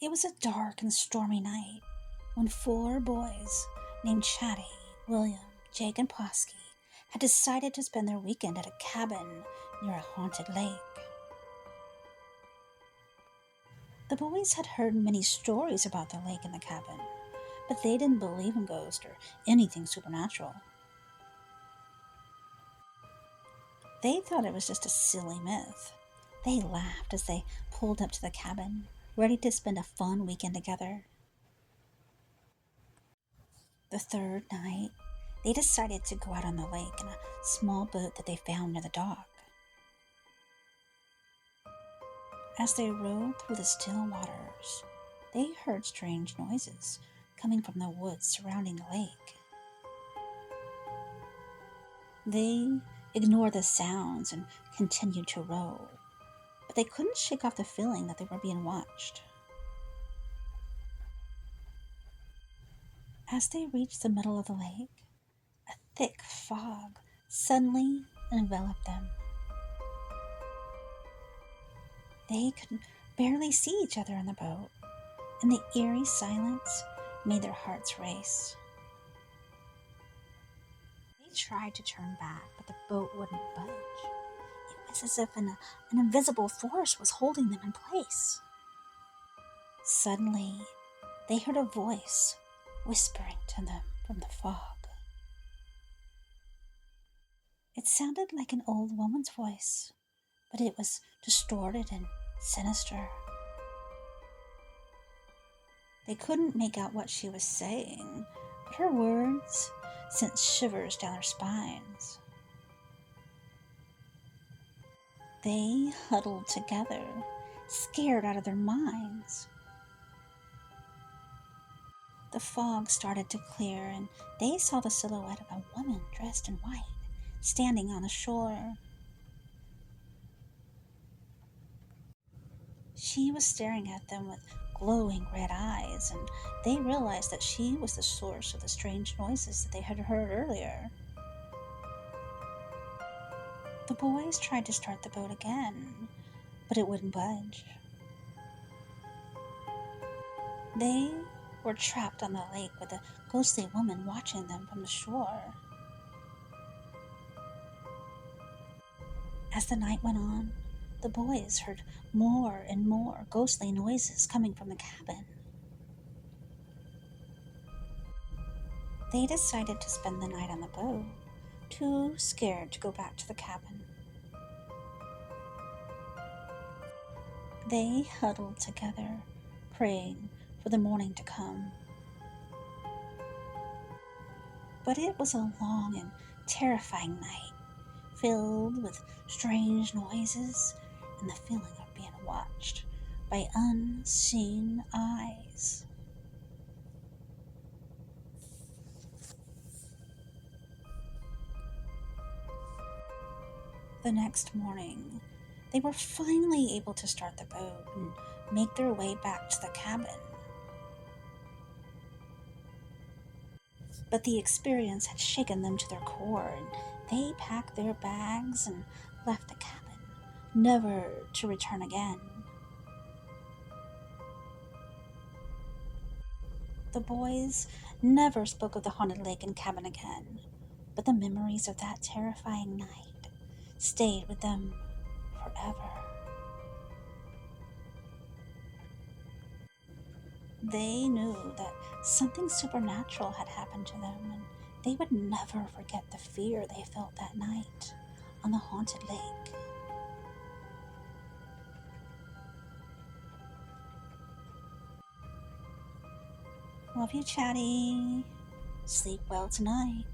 It was a dark and stormy night when four boys named Chatty, William, Jake, and Posky had decided to spend their weekend at a cabin near a haunted lake. The boys had heard many stories about the lake and the cabin, but they didn't believe in ghosts or anything supernatural. They thought it was just a silly myth. They laughed as they pulled up to the cabin, ready to spend a fun weekend together. The third night, they decided to go out on the lake in a small boat that they found near the dock. As they rowed through the still waters, they heard strange noises coming from the woods surrounding the lake. They ignored the sounds and continued to row, but they couldn't shake off the feeling that they were being watched. As they reached the middle of the lake, a thick fog suddenly enveloped them. They could barely see each other in the boat, and the eerie silence made their hearts race. They tried to turn back, but the boat wouldn't budge. It was as if an invisible force was holding them in place. Suddenly, they heard a voice whispering to them from the fog. It sounded like an old woman's voice, but it was distorted and sinister. They couldn't make out what she was saying, but her words sent shivers down their spines. They huddled together, scared out of their minds. The fog started to clear, and they saw the silhouette of a woman dressed in white, standing on the shore. She was staring at them with glowing red eyes, and they realized that she was the source of the strange noises that they had heard earlier. The boys tried to start the boat again, but it wouldn't budge. They were trapped on the lake with a ghostly woman watching them from the shore. As the night went on, the boys heard more and more ghostly noises coming from the cabin. They decided to spend the night on the boat, too scared to go back to the cabin. They huddled together, praying for the morning to come. But it was a long and terrifying night, filled with strange noises and the feeling of being watched by unseen eyes. The next morning, they were finally able to start the boat and make their way back to the cabin. But the experience had shaken them to their core, and they packed their bags and left the cabin, never to return again. The boys never spoke of the haunted lake and cabin again, but the memories of that terrifying night stayed with them forever. They knew that something supernatural had happened to them, and they would never forget the fear they felt that night on the haunted lake. Love you, Chatty. Sleep well tonight.